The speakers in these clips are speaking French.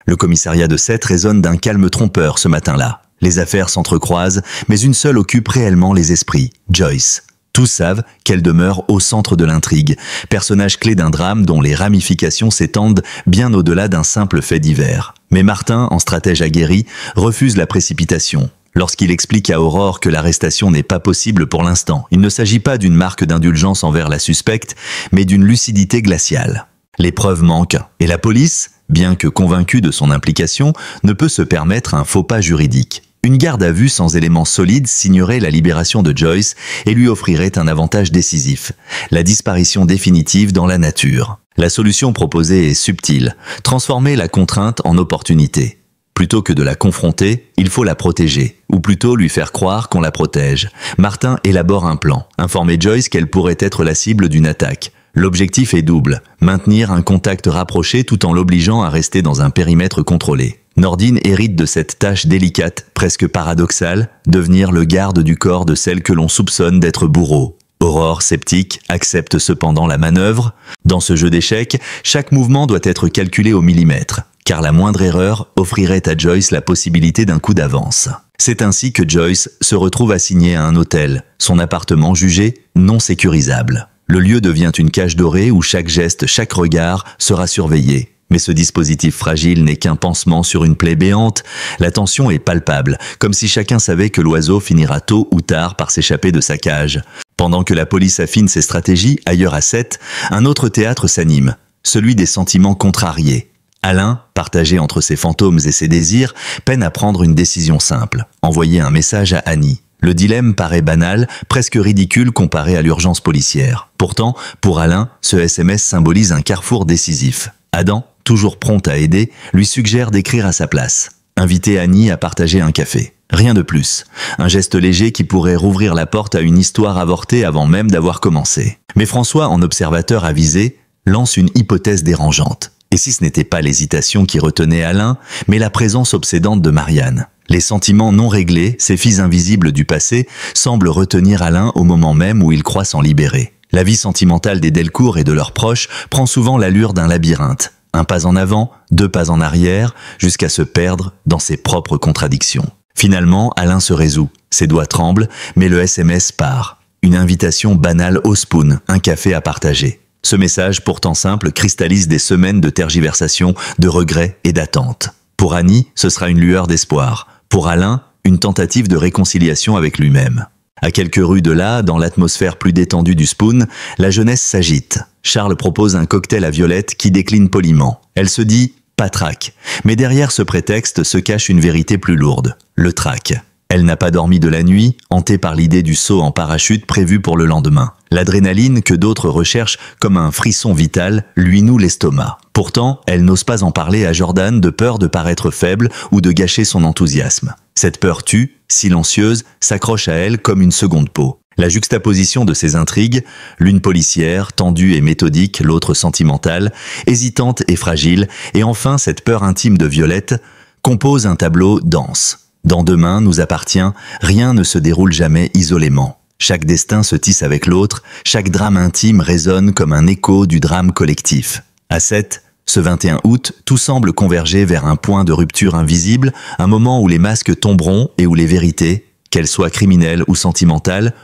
Le commissariat de Sète résonne d'un calme trompeur ce matin-là. Les affaires s'entrecroisent, mais une seule occupe réellement les esprits, Joyce. Tous savent qu'elle demeure au centre de l'intrigue, personnage clé d'un drame dont les ramifications s'étendent bien au-delà d'un simple fait divers. Mais Martin, en stratège aguerri, refuse la précipitation. Lorsqu'il explique à Aurore que l'arrestation n'est pas possible pour l'instant, il ne s'agit pas d'une marque d'indulgence envers la suspecte, mais d'une lucidité glaciale. Les preuves manquent, et la police, bien que convaincue de son implication, ne peut se permettre un faux pas juridique. Une garde à vue sans éléments solides signerait la libération de Joyce et lui offrirait un avantage décisif, la disparition définitive dans la nature. La solution proposée est subtile, transformer la contrainte en opportunité. Plutôt que de la confronter, il faut la protéger, ou plutôt lui faire croire qu'on la protège. Martin élabore un plan, informer Joyce qu'elle pourrait être la cible d'une attaque. L'objectif est double, maintenir un contact rapproché tout en l'obligeant à rester dans un périmètre contrôlé. Nordine hérite de cette tâche délicate, presque paradoxale, devenir le garde du corps de celle que l'on soupçonne d'être bourreau. Aurore, sceptique, accepte cependant la manœuvre. Dans ce jeu d'échecs, chaque mouvement doit être calculé au millimètre, car la moindre erreur offrirait à Joyce la possibilité d'un coup d'avance. C'est ainsi que Joyce se retrouve assignée à un hôtel, son appartement jugé non sécurisable. Le lieu devient une cage dorée où chaque geste, chaque regard sera surveillé. Mais ce dispositif fragile n'est qu'un pansement sur une plaie béante. La tension est palpable, comme si chacun savait que l'oiseau finira tôt ou tard par s'échapper de sa cage. Pendant que la police affine ses stratégies, ailleurs à Sète, un autre théâtre s'anime, celui des sentiments contrariés. Alain, partagé entre ses fantômes et ses désirs, peine à prendre une décision simple, envoyer un message à Annie. Le dilemme paraît banal, presque ridicule comparé à l'urgence policière. Pourtant, pour Alain, ce SMS symbolise un carrefour décisif. Adam, toujours prompt à aider, lui suggère d'écrire à sa place. Inviter Annie à partager un café. Rien de plus. Un geste léger qui pourrait rouvrir la porte à une histoire avortée avant même d'avoir commencé. Mais François, en observateur avisé, lance une hypothèse dérangeante. Et si ce n'était pas l'hésitation qui retenait Alain, mais la présence obsédante de Marianne. Les sentiments non réglés, ces filles invisibles du passé, semblent retenir Alain au moment même où il croit s'en libérer. La vie sentimentale des Delcourt et de leurs proches prend souvent l'allure d'un labyrinthe. Un pas en avant, 2 pas en arrière, jusqu'à se perdre dans ses propres contradictions. Finalement, Alain se résout. Ses doigts tremblent, mais le SMS part. Une invitation banale au spoon, un café à partager. Ce message, pourtant simple, cristallise des semaines de tergiversation, de regrets et d'attente. Pour Annie, ce sera une lueur d'espoir. Pour Alain, une tentative de réconciliation avec lui-même. À quelques rues de là, dans l'atmosphère plus détendue du Spoon, la jeunesse s'agite. Charles propose un cocktail à Violette qui décline poliment. Elle se dit « patraque ». Mais derrière ce prétexte se cache une vérité plus lourde, le trac. Elle n'a pas dormi de la nuit, hantée par l'idée du saut en parachute prévu pour le lendemain. L'adrénaline que d'autres recherchent comme un frisson vital lui noue l'estomac. Pourtant, elle n'ose pas en parler à Jordan de peur de paraître faible ou de gâcher son enthousiasme. Cette peur tue, silencieuse, s'accroche à elle comme une seconde peau. La juxtaposition de ces intrigues, l'une policière, tendue et méthodique, l'autre sentimentale, hésitante et fragile, et enfin cette peur intime de Violette, compose un tableau dense. Dans Demain nous appartient, rien ne se déroule jamais isolément. Chaque destin se tisse avec l'autre, chaque drame intime résonne comme un écho du drame collectif. À Sète, ce 21 août, tout semble converger vers un point de rupture invisible, un moment où les masques tomberont et où les vérités, qu'elles soient criminelles ou sentimentales,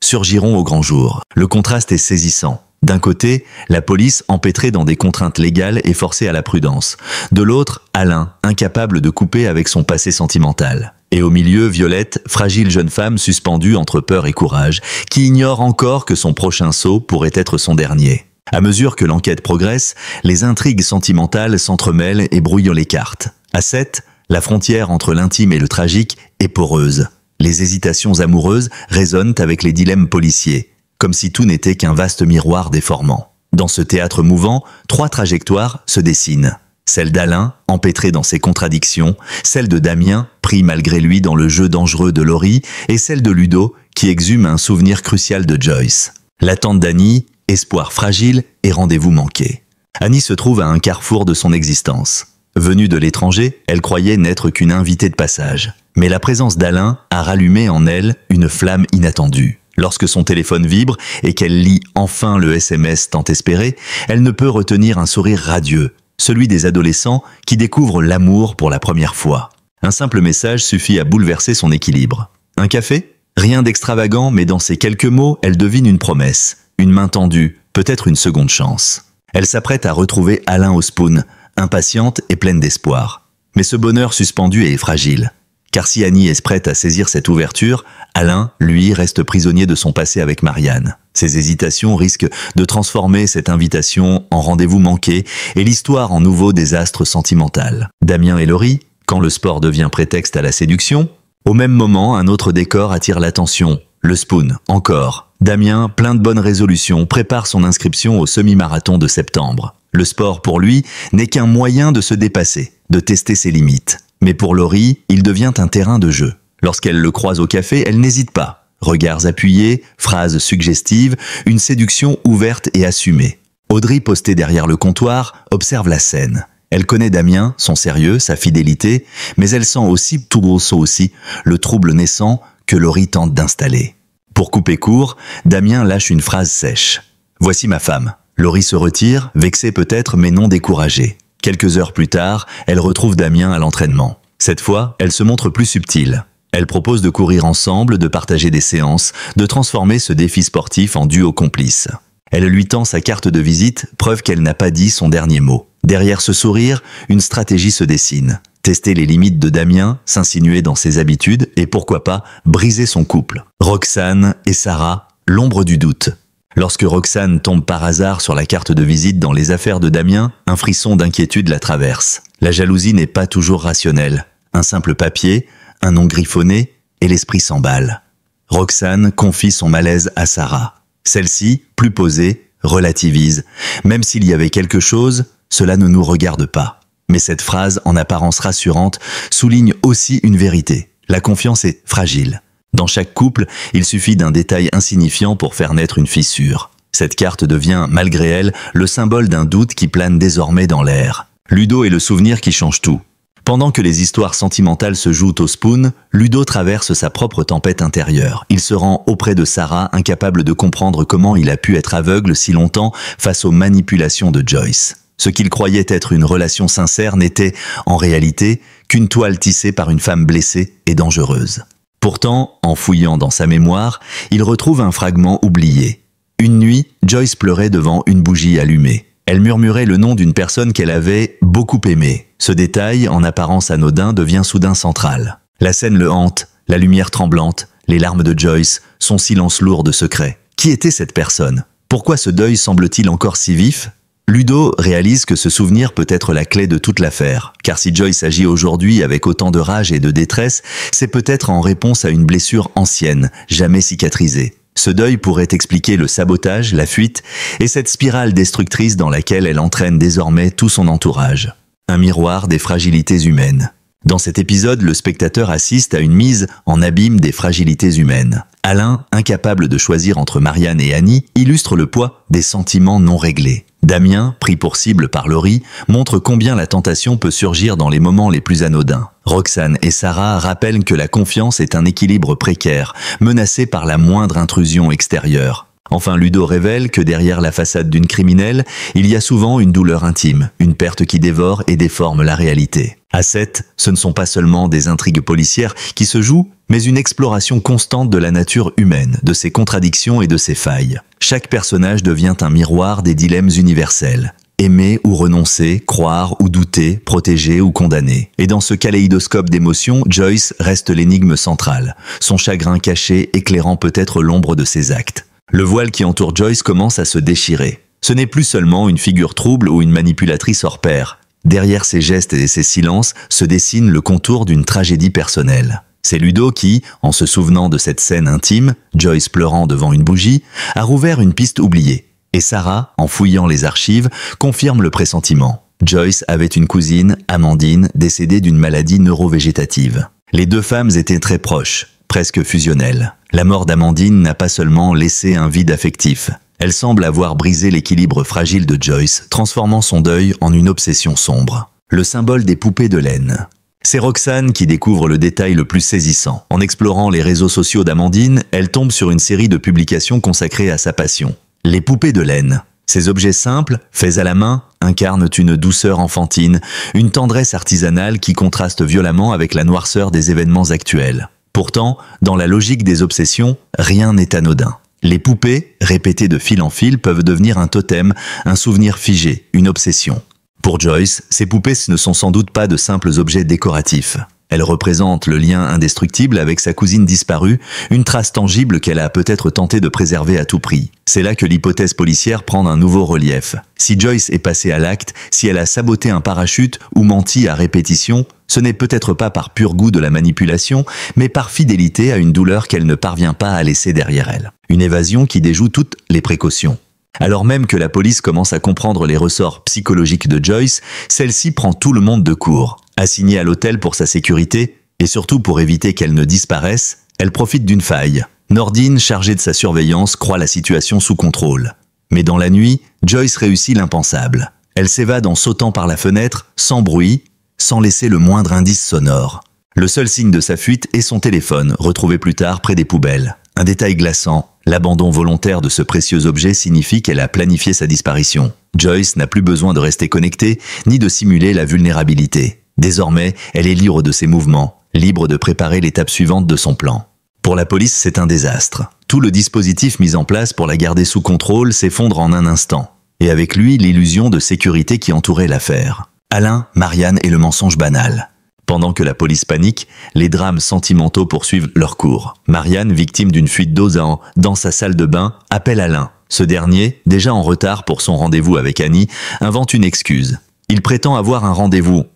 surgiront au grand jour. Le contraste est saisissant. D'un côté, la police empêtrée dans des contraintes légales et forcée à la prudence. De l'autre, Alain, incapable de couper avec son passé sentimental. Et au milieu, Violette, fragile jeune femme suspendue entre peur et courage, qui ignore encore que son prochain saut pourrait être son dernier. À mesure que l'enquête progresse, les intrigues sentimentales s'entremêlent et brouillent les cartes. À Sète, la frontière entre l'intime et le tragique est poreuse. Les hésitations amoureuses résonnent avec les dilemmes policiers, comme si tout n'était qu'un vaste miroir déformant. Dans ce théâtre mouvant, 3 trajectoires se dessinent. Celle d'Alain, empêtré dans ses contradictions, celle de Damien, pris malgré lui dans le jeu dangereux de Laurie, et celle de Ludo, qui exhume un souvenir crucial de Joyce. L'attente d'Annie, espoir fragile et rendez-vous manqué. Annie se trouve à un carrefour de son existence. Venue de l'étranger, elle croyait n'être qu'une invitée de passage. Mais la présence d'Alain a rallumé en elle une flamme inattendue. Lorsque son téléphone vibre et qu'elle lit enfin le SMS tant espéré, elle ne peut retenir un sourire radieux, celui des adolescents qui découvrent l'amour pour la première fois. Un simple message suffit à bouleverser son équilibre. Un café? Rien d'extravagant, mais dans ces quelques mots, elle devine une promesse, une main tendue, peut-être une seconde chance. Elle s'apprête à retrouver Alain au Spoon, impatiente et pleine d'espoir. Mais ce bonheur suspendu est fragile. Car si Annie est prête à saisir cette ouverture, Alain, lui, reste prisonnier de son passé avec Marianne. Ses hésitations risquent de transformer cette invitation en rendez-vous manqué et l'histoire en nouveau désastre sentimental. Damien et Laurie, quand le sport devient prétexte à la séduction. Au même moment, un autre décor attire l'attention. Le Spoon, encore. Damien, plein de bonnes résolutions, prépare son inscription au semi-marathon de septembre. Le sport, pour lui, n'est qu'un moyen de se dépasser, de tester ses limites. Mais pour Laurie, il devient un terrain de jeu. Lorsqu'elle le croise au café, elle n'hésite pas. Regards appuyés, phrases suggestives, une séduction ouverte et assumée. Audrey, postée derrière le comptoir, observe la scène. Elle connaît Damien, son sérieux, sa fidélité, mais elle sent aussi, tout grosso aussi, le trouble naissant que Laurie tente d'installer. Pour couper court, Damien lâche une phrase sèche. « Voici ma femme ». Laurie se retire, vexée peut-être, mais non découragée. Quelques heures plus tard, elle retrouve Damien à l'entraînement. Cette fois, elle se montre plus subtile. Elle propose de courir ensemble, de partager des séances, de transformer ce défi sportif en duo complice. Elle lui tend sa carte de visite, preuve qu'elle n'a pas dit son dernier mot. Derrière ce sourire, une stratégie se dessine. Tester les limites de Damien, s'insinuer dans ses habitudes et pourquoi pas briser son couple. Roxane et Sarah, l'ombre du doute. Lorsque Roxane tombe par hasard sur la carte de visite dans les affaires de Damien, un frisson d'inquiétude la traverse. La jalousie n'est pas toujours rationnelle. Un simple papier, un nom griffonné, et l'esprit s'emballe. Roxane confie son malaise à Sarah. Celle-ci, plus posée, relativise. Même s'il y avait quelque chose, cela ne nous regarde pas. Mais cette phrase, en apparence rassurante, souligne aussi une vérité. La confiance est fragile. Dans chaque couple, il suffit d'un détail insignifiant pour faire naître une fissure. Cette carte devient, malgré elle, le symbole d'un doute qui plane désormais dans l'air. Ludo est le souvenir qui change tout. Pendant que les histoires sentimentales se jouent au Spoon, Ludo traverse sa propre tempête intérieure. Il se rend auprès de Sarah, incapable de comprendre comment il a pu être aveugle si longtemps face aux manipulations de Joyce. Ce qu'il croyait être une relation sincère n'était, en réalité, qu'une toile tissée par une femme blessée et dangereuse. Pourtant, en fouillant dans sa mémoire, il retrouve un fragment oublié. Une nuit, Joyce pleurait devant une bougie allumée. Elle murmurait le nom d'une personne qu'elle avait beaucoup aimée. Ce détail, en apparence anodin, devient soudain central. La scène le hante, la lumière tremblante, les larmes de Joyce, son silence lourd de secrets. Qui était cette personne? Pourquoi ce deuil semble-t-il encore si vif? Ludo réalise que ce souvenir peut être la clé de toute l'affaire, car si Joyce agit aujourd'hui avec autant de rage et de détresse, c'est peut-être en réponse à une blessure ancienne, jamais cicatrisée. Ce deuil pourrait expliquer le sabotage, la fuite et cette spirale destructrice dans laquelle elle entraîne désormais tout son entourage. Un miroir des fragilités humaines. Dans cet épisode, le spectateur assiste à une mise en abîme des fragilités humaines. Alain, incapable de choisir entre Marianne et Annie, illustre le poids des sentiments non réglés. Damien, pris pour cible par Laurie, montre combien la tentation peut surgir dans les moments les plus anodins. Roxane et Sarah rappellent que la confiance est un équilibre précaire, menacé par la moindre intrusion extérieure. Enfin, Ludo révèle que derrière la façade d'une criminelle, il y a souvent une douleur intime, une perte qui dévore et déforme la réalité. À 7, ce ne sont pas seulement des intrigues policières qui se jouent, mais une exploration constante de la nature humaine, de ses contradictions et de ses failles. Chaque personnage devient un miroir des dilemmes universels. Aimer ou renoncer, croire ou douter, protéger ou condamner. Et dans ce kaléidoscope d'émotions, Joyce reste l'énigme centrale, son chagrin caché éclairant peut-être l'ombre de ses actes. Le voile qui entoure Joyce commence à se déchirer. Ce n'est plus seulement une figure trouble ou une manipulatrice hors pair. Derrière ses gestes et ses silences se dessine le contour d'une tragédie personnelle. C'est Ludo qui, en se souvenant de cette scène intime, Joyce pleurant devant une bougie, a rouvert une piste oubliée. Et Sarah, en fouillant les archives, confirme le pressentiment. Joyce avait une cousine, Amandine, décédée d'une maladie neurovégétative. Les deux femmes étaient très proches, presque fusionnelles. La mort d'Amandine n'a pas seulement laissé un vide affectif. Elle semble avoir brisé l'équilibre fragile de Joyce, transformant son deuil en une obsession sombre. Le symbole des poupées de laine. C'est Roxane qui découvre le détail le plus saisissant. En explorant les réseaux sociaux d'Amandine, elle tombe sur une série de publications consacrées à sa passion. Les poupées de laine. Ces objets simples, faits à la main, incarnent une douceur enfantine, une tendresse artisanale qui contraste violemment avec la noirceur des événements actuels. Pourtant, dans la logique des obsessions, rien n'est anodin. Les poupées, répétées de fil en fil, peuvent devenir un totem, un souvenir figé, une obsession. Pour Joyce, ces poupées ne sont sans doute pas de simples objets décoratifs. Elles représentent le lien indestructible avec sa cousine disparue, une trace tangible qu'elle a peut-être tenté de préserver à tout prix. C'est là que l'hypothèse policière prend un nouveau relief. Si Joyce est passée à l'acte, si elle a saboté un parachute ou menti à répétition, ce n'est peut-être pas par pur goût de la manipulation, mais par fidélité à une douleur qu'elle ne parvient pas à laisser derrière elle. Une évasion qui déjoue toutes les précautions. Alors même que la police commence à comprendre les ressorts psychologiques de Joyce, celle-ci prend tout le monde de court. Assignée à l'hôtel pour sa sécurité, et surtout pour éviter qu'elle ne disparaisse, elle profite d'une faille. Nordine, chargée de sa surveillance, croit la situation sous contrôle. Mais dans la nuit, Joyce réussit l'impensable. Elle s'évade en sautant par la fenêtre, sans bruit, sans laisser le moindre indice sonore. Le seul signe de sa fuite est son téléphone, retrouvé plus tard près des poubelles. Un détail glaçant, l'abandon volontaire de ce précieux objet signifie qu'elle a planifié sa disparition. Joyce n'a plus besoin de rester connectée, ni de simuler la vulnérabilité. Désormais, elle est libre de ses mouvements, libre de préparer l'étape suivante de son plan. Pour la police, c'est un désastre. Tout le dispositif mis en place pour la garder sous contrôle s'effondre en un instant. Et avec lui, l'illusion de sécurité qui entourait l'affaire. Alain, Marianne et le mensonge banal. Pendant que la police panique, les drames sentimentaux poursuivent leur cours. Marianne, victime d'une fuite d'eau dans sa salle de bain, appelle Alain. Ce dernier, déjà en retard pour son rendez-vous avec Annie, invente une excuse. Il prétend avoir un rendez-vous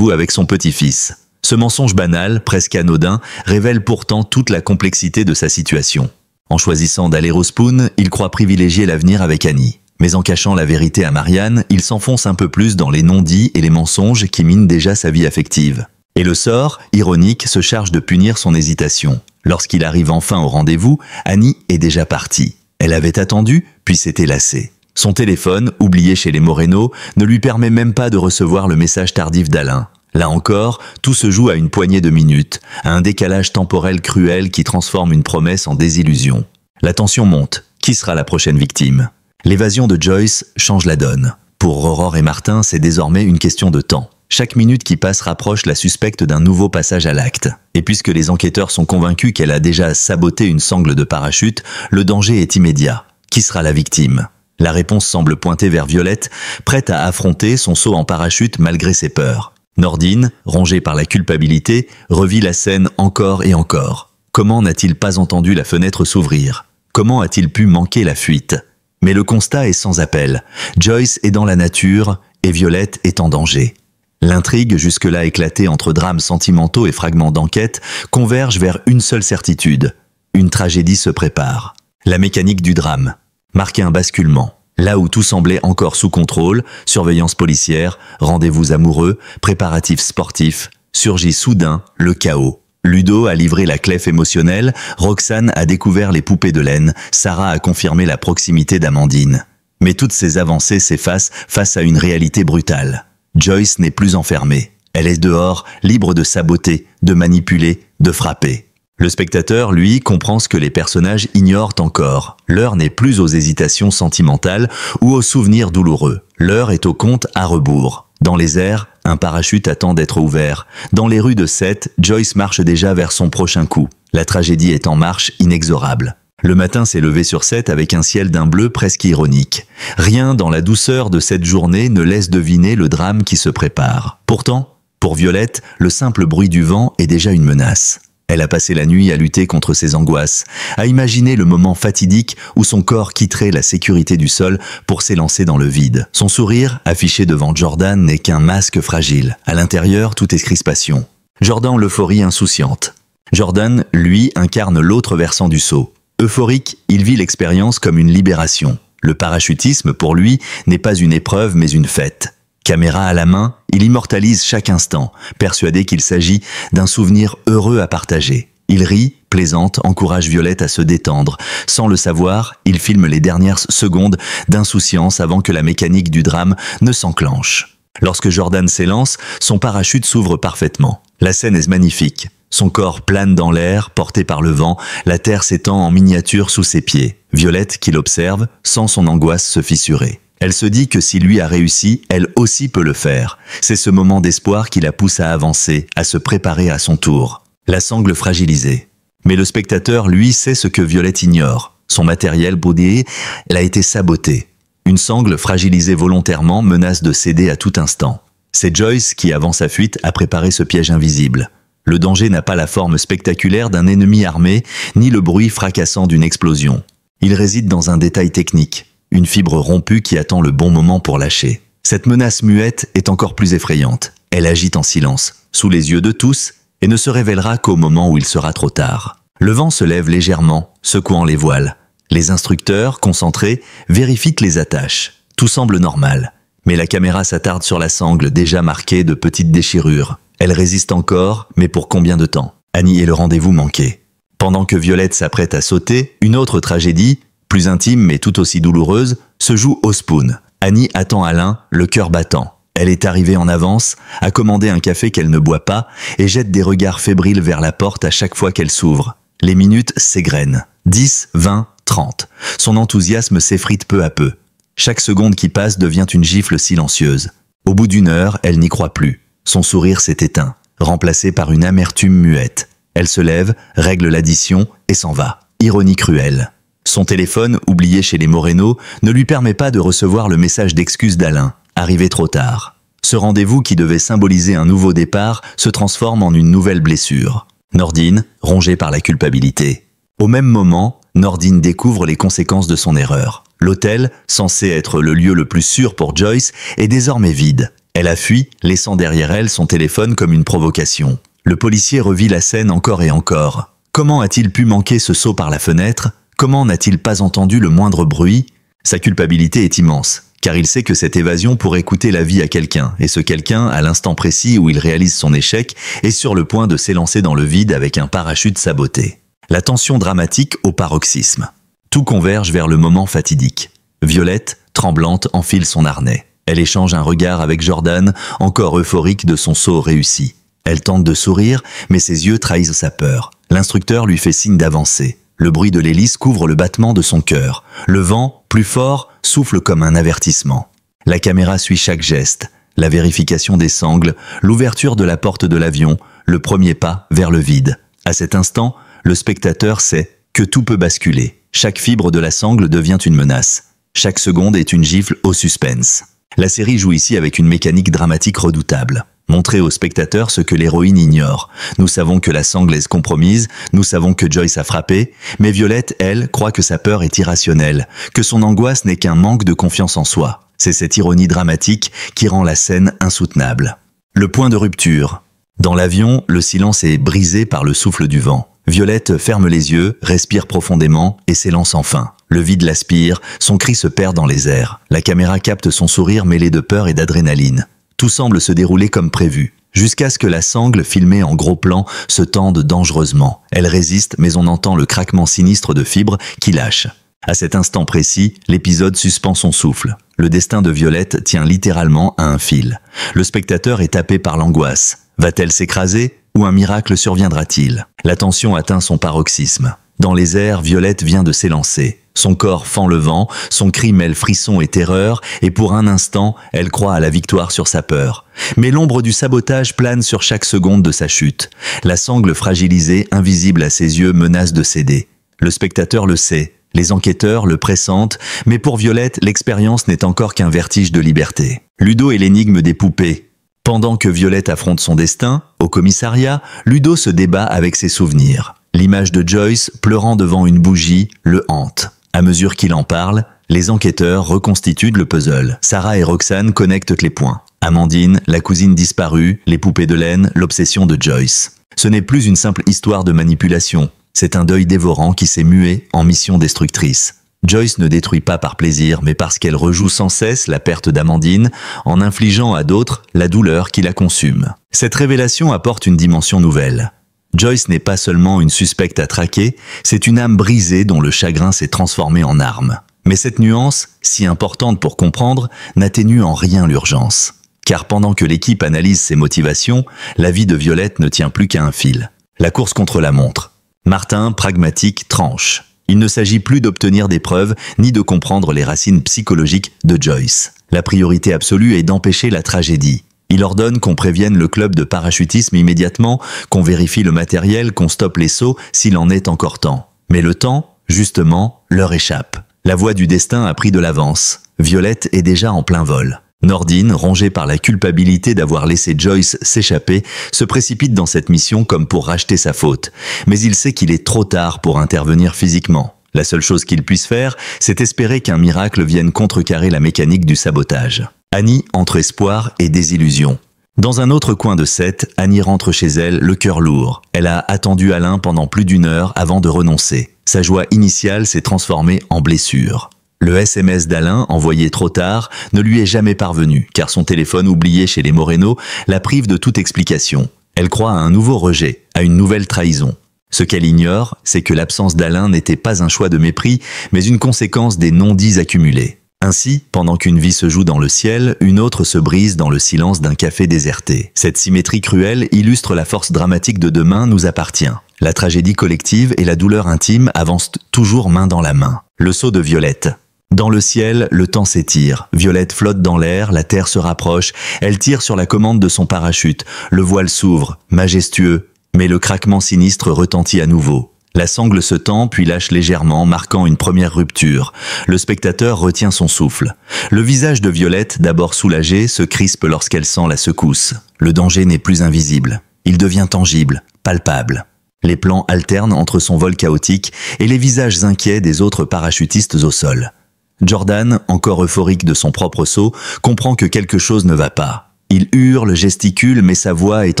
avec son petit-fils. Ce mensonge banal, presque anodin, révèle pourtant toute la complexité de sa situation. En choisissant d'aller au Spoon, il croit privilégier l'avenir avec Annie. Mais en cachant la vérité à Marianne, il s'enfonce un peu plus dans les non-dits et les mensonges qui minent déjà sa vie affective. Et le sort, ironique, se charge de punir son hésitation. Lorsqu'il arrive enfin au rendez-vous, Annie est déjà partie. Elle avait attendu, puis s'était lassée. Son téléphone, oublié chez les Moreno, ne lui permet même pas de recevoir le message tardif d'Alain. Là encore, tout se joue à une poignée de minutes, à un décalage temporel cruel qui transforme une promesse en désillusion. La tension monte. Qui sera la prochaine victime ? L'évasion de Joyce change la donne. Pour Aurore et Martin, c'est désormais une question de temps. Chaque minute qui passe rapproche la suspecte d'un nouveau passage à l'acte. Et puisque les enquêteurs sont convaincus qu'elle a déjà saboté une sangle de parachute, le danger est immédiat. Qui sera la victime ? La réponse semble pointer vers Violette, prête à affronter son saut en parachute malgré ses peurs. Nordine, rongée par la culpabilité, revit la scène encore et encore. Comment n'a-t-il pas entendu la fenêtre s'ouvrir ? Comment a-t-il pu manquer la fuite ? Mais le constat est sans appel. Joyce est dans la nature et Violette est en danger. L'intrigue, jusque-là éclatée entre drames sentimentaux et fragments d'enquête, converge vers une seule certitude. Une tragédie se prépare. La mécanique du drame. Marquait un basculement. Là où tout semblait encore sous contrôle, surveillance policière, rendez-vous amoureux, préparatifs sportifs, surgit soudain le chaos. Ludo a livré la clef émotionnelle, Roxane a découvert les poupées de laine, Sarah a confirmé la proximité d'Amandine. Mais toutes ces avancées s'effacent face à une réalité brutale. Joyce n'est plus enfermée. Elle est dehors, libre de saboter, de manipuler, de frapper. Le spectateur, lui, comprend ce que les personnages ignorent encore. L'heure n'est plus aux hésitations sentimentales ou aux souvenirs douloureux. L'heure est au compte à rebours. Dans les airs, un parachute attend d'être ouvert. Dans les rues de Sète, Joyce marche déjà vers son prochain coup. La tragédie est en marche, inexorable. Le matin s'est levé sur Sète avec un ciel d'un bleu presque ironique. Rien dans la douceur de cette journée ne laisse deviner le drame qui se prépare. Pourtant, pour Violette, le simple bruit du vent est déjà une menace. Elle a passé la nuit à lutter contre ses angoisses, à imaginer le moment fatidique où son corps quitterait la sécurité du sol pour s'élancer dans le vide. Son sourire, affiché devant Jordan, n'est qu'un masque fragile. À l'intérieur, tout est crispation. Jordan, l'euphorie insouciante. Jordan, lui, incarne l'autre versant du saut. Euphorique, il vit l'expérience comme une libération. Le parachutisme, pour lui, n'est pas une épreuve mais une fête. Caméra à la main, il immortalise chaque instant, persuadé qu'il s'agit d'un souvenir heureux à partager. Il rit, plaisante, encourage Violette à se détendre. Sans le savoir, il filme les dernières secondes d'insouciance avant que la mécanique du drame ne s'enclenche. Lorsque Jordan s'élance, son parachute s'ouvre parfaitement. La scène est magnifique. Son corps plane dans l'air, porté par le vent, la terre s'étend en miniature sous ses pieds. Violette, qui l'observe, sent son angoisse se fissurer. Elle se dit que si lui a réussi, elle aussi peut le faire. C'est ce moment d'espoir qui la pousse à avancer, à se préparer à son tour. La sangle fragilisée. Mais le spectateur, lui, sait ce que Violette ignore. Son matériel brodé a été saboté. Une sangle fragilisée volontairement menace de céder à tout instant. C'est Joyce qui, avant sa fuite, a préparé ce piège invisible. Le danger n'a pas la forme spectaculaire d'un ennemi armé, ni le bruit fracassant d'une explosion. Il réside dans un détail technique, une fibre rompue qui attend le bon moment pour lâcher. Cette menace muette est encore plus effrayante. Elle agite en silence, sous les yeux de tous, et ne se révélera qu'au moment où il sera trop tard. Le vent se lève légèrement, secouant les voiles. Les instructeurs, concentrés, vérifient les attaches. Tout semble normal. Mais la caméra s'attarde sur la sangle déjà marquée de petites déchirures. Elle résiste encore, mais pour combien de temps? Annie et le rendez-vous manqué. Pendant que Violette s'apprête à sauter, une autre tragédie, plus intime mais tout aussi douloureuse, se joue au spoon. Annie attend Alain, le cœur battant. Elle est arrivée en avance, a commandé un café qu'elle ne boit pas et jette des regards fébriles vers la porte à chaque fois qu'elle s'ouvre. Les minutes s'égrènent. 10, 20, 30. Son enthousiasme s'effrite peu à peu. Chaque seconde qui passe devient une gifle silencieuse. Au bout d'une heure, elle n'y croit plus. Son sourire s'est éteint, remplacé par une amertume muette. Elle se lève, règle l'addition et s'en va. Ironie cruelle. Son téléphone, oublié chez les Moreno, ne lui permet pas de recevoir le message d'excuse d'Alain, arrivé trop tard. Ce rendez-vous qui devait symboliser un nouveau départ se transforme en une nouvelle blessure. Nordine, rongée par la culpabilité. Au même moment, Nordine découvre les conséquences de son erreur. L'hôtel, censé être le lieu le plus sûr pour Joyce, est désormais vide. Elle a fui, laissant derrière elle son téléphone comme une provocation. Le policier revit la scène encore et encore. Comment a-t-il pu manquer ce saut par la fenêtre? Comment n'a-t-il pas entendu le moindre bruit? Sa culpabilité est immense, car il sait que cette évasion pourrait coûter la vie à quelqu'un, et ce quelqu'un, à l'instant précis où il réalise son échec, est sur le point de s'élancer dans le vide avec un parachute saboté. La tension dramatique au paroxysme. Tout converge vers le moment fatidique. Violette, tremblante, enfile son harnais. Elle échange un regard avec Jordan, encore euphorique de son saut réussi. Elle tente de sourire, mais ses yeux trahissent sa peur. L'instructeur lui fait signe d'avancer. Le bruit de l'hélice couvre le battement de son cœur. Le vent, plus fort, souffle comme un avertissement. La caméra suit chaque geste. La vérification des sangles, l'ouverture de la porte de l'avion, le premier pas vers le vide. À cet instant, le spectateur sait que tout peut basculer. Chaque fibre de la sangle devient une menace. Chaque seconde est une gifle au suspense. La série joue ici avec une mécanique dramatique redoutable. Montrer au spectateur ce que l'héroïne ignore. Nous savons que la sangle est compromise, nous savons que Joyce a frappé, mais Violette, elle, croit que sa peur est irrationnelle, que son angoisse n'est qu'un manque de confiance en soi. C'est cette ironie dramatique qui rend la scène insoutenable. Le point de rupture. Dans l'avion, le silence est brisé par le souffle du vent. Violette ferme les yeux, respire profondément et s'élance enfin. Le vide l'aspire, son cri se perd dans les airs. La caméra capte son sourire mêlé de peur et d'adrénaline. Tout semble se dérouler comme prévu, jusqu'à ce que la sangle, filmée en gros plan, se tende dangereusement. Elle résiste, mais on entend le craquement sinistre de fibres qui lâchent. À cet instant précis, l'épisode suspend son souffle. Le destin de Violette tient littéralement à un fil. Le spectateur est happé par l'angoisse. Va-t-elle s'écraser ou un miracle surviendra-t-il? La tension atteint son paroxysme. Dans les airs, Violette vient de s'élancer. Son corps fend le vent, son cri mêle frisson et terreur, et pour un instant, elle croit à la victoire sur sa peur. Mais l'ombre du sabotage plane sur chaque seconde de sa chute. La sangle fragilisée, invisible à ses yeux, menace de céder. Le spectateur le sait, les enquêteurs le pressentent, mais pour Violette, l'expérience n'est encore qu'un vertige de liberté. Ludo est l'énigme des poupées. Pendant que Violette affronte son destin, au commissariat, Ludo se débat avec ses souvenirs. L'image de Joyce, pleurant devant une bougie, le hante. À mesure qu'il en parle, les enquêteurs reconstituent le puzzle. Sarah et Roxane connectent les points. Amandine, la cousine disparue, les poupées de laine, l'obsession de Joyce. Ce n'est plus une simple histoire de manipulation. C'est un deuil dévorant qui s'est mué en mission destructrice. Joyce ne détruit pas par plaisir, mais parce qu'elle rejoue sans cesse la perte d'Amandine, en infligeant à d'autres la douleur qui la consume. Cette révélation apporte une dimension nouvelle. Joyce n'est pas seulement une suspecte à traquer, c'est une âme brisée dont le chagrin s'est transformé en arme. Mais cette nuance, si importante pour comprendre, n'atténue en rien l'urgence. Car pendant que l'équipe analyse ses motivations, la vie de Violette ne tient plus qu'à un fil. La course contre la montre. Martin, pragmatique, tranche. Il ne s'agit plus d'obtenir des preuves, ni de comprendre les racines psychologiques de Joyce. La priorité absolue est d'empêcher la tragédie. Il ordonne qu'on prévienne le club de parachutisme immédiatement, qu'on vérifie le matériel, qu'on stoppe les sauts s'il en est encore temps. Mais le temps, justement, leur échappe. La voie du destin a pris de l'avance. Violette est déjà en plein vol. Nordine, rongé par la culpabilité d'avoir laissé Joyce s'échapper, se précipite dans cette mission comme pour racheter sa faute. Mais il sait qu'il est trop tard pour intervenir physiquement. La seule chose qu'il puisse faire, c'est espérer qu'un miracle vienne contrecarrer la mécanique du sabotage. Annie entre espoir et désillusion. Dans un autre coin de Seth, Annie rentre chez elle, le cœur lourd. Elle a attendu Alain pendant plus d'1 heure avant de renoncer. Sa joie initiale s'est transformée en blessure. Le SMS d'Alain, envoyé trop tard, ne lui est jamais parvenu, car son téléphone oublié chez les Moreno la prive de toute explication. Elle croit à un nouveau rejet, à une nouvelle trahison. Ce qu'elle ignore, c'est que l'absence d'Alain n'était pas un choix de mépris, mais une conséquence des non-dits accumulés. Ainsi, pendant qu'une vie se joue dans le ciel, une autre se brise dans le silence d'un café déserté. Cette symétrie cruelle illustre la force dramatique de Demain nous appartient. La tragédie collective et la douleur intime avancent toujours main dans la main. Le saut de Violette. Dans le ciel, le temps s'étire. Violette flotte dans l'air, la terre se rapproche. Elle tire sur la commande de son parachute. Le voile s'ouvre, majestueux. Mais le craquement sinistre retentit à nouveau. La sangle se tend puis lâche légèrement, marquant une première rupture. Le spectateur retient son souffle. Le visage de Violette, d'abord soulagé, se crispe lorsqu'elle sent la secousse. Le danger n'est plus invisible. Il devient tangible, palpable. Les plans alternent entre son vol chaotique et les visages inquiets des autres parachutistes au sol. Jordan, encore euphorique de son propre saut, comprend que quelque chose ne va pas. Il hurle, gesticule, mais sa voix est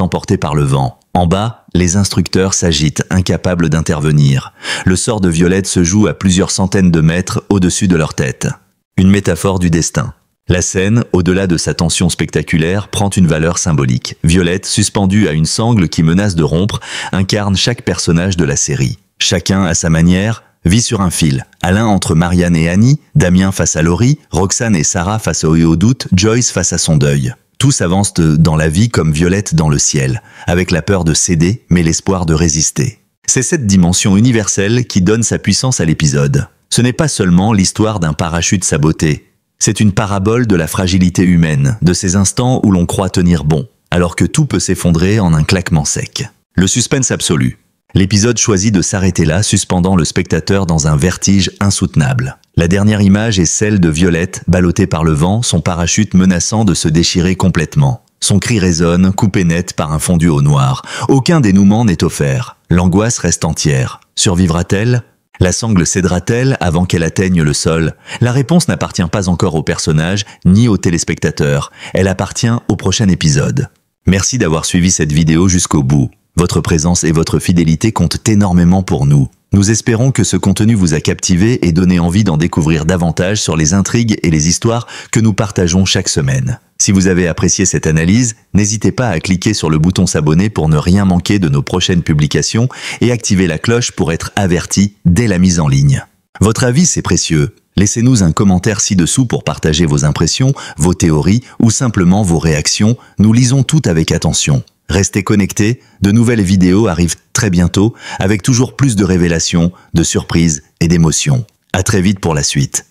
emportée par le vent. En bas, les instructeurs s'agitent, incapables d'intervenir. Le sort de Violette se joue à plusieurs centaines de mètres au-dessus de leur tête. Une métaphore du destin. La scène, au-delà de sa tension spectaculaire, prend une valeur symbolique. Violette, suspendue à une sangle qui menace de rompre, incarne chaque personnage de la série. Chacun, à sa manière, vit sur un fil. Alain entre Marianne et Annie, Damien face à Laurie, Roxane et Sarah face au doute, Joyce face à son deuil. Tous avancent dans la vie comme Violette dans le ciel, avec la peur de céder, mais l'espoir de résister. C'est cette dimension universelle qui donne sa puissance à l'épisode. Ce n'est pas seulement l'histoire d'un parachute saboté. C'est une parabole de la fragilité humaine, de ces instants où l'on croit tenir bon, alors que tout peut s'effondrer en un claquement sec. Le suspense absolu. L'épisode choisit de s'arrêter là, suspendant le spectateur dans un vertige insoutenable. La dernière image est celle de Violette, ballottée par le vent, son parachute menaçant de se déchirer complètement. Son cri résonne, coupé net par un fondu au noir. Aucun dénouement n'est offert. L'angoisse reste entière. Survivra-t-elle ? La sangle cédera-t-elle avant qu'elle atteigne le sol ? La réponse n'appartient pas encore au personnage, ni au téléspectateur. Elle appartient au prochain épisode. Merci d'avoir suivi cette vidéo jusqu'au bout. Votre présence et votre fidélité comptent énormément pour nous. Nous espérons que ce contenu vous a captivé et donné envie d'en découvrir davantage sur les intrigues et les histoires que nous partageons chaque semaine. Si vous avez apprécié cette analyse, n'hésitez pas à cliquer sur le bouton s'abonner pour ne rien manquer de nos prochaines publications et activer la cloche pour être averti dès la mise en ligne. Votre avis, c'est précieux. Laissez-nous un commentaire ci-dessous pour partager vos impressions, vos théories ou simplement vos réactions. Nous lisons tout avec attention. Restez connectés, de nouvelles vidéos arrivent très bientôt avec toujours plus de révélations, de surprises et d'émotions. À très vite pour la suite.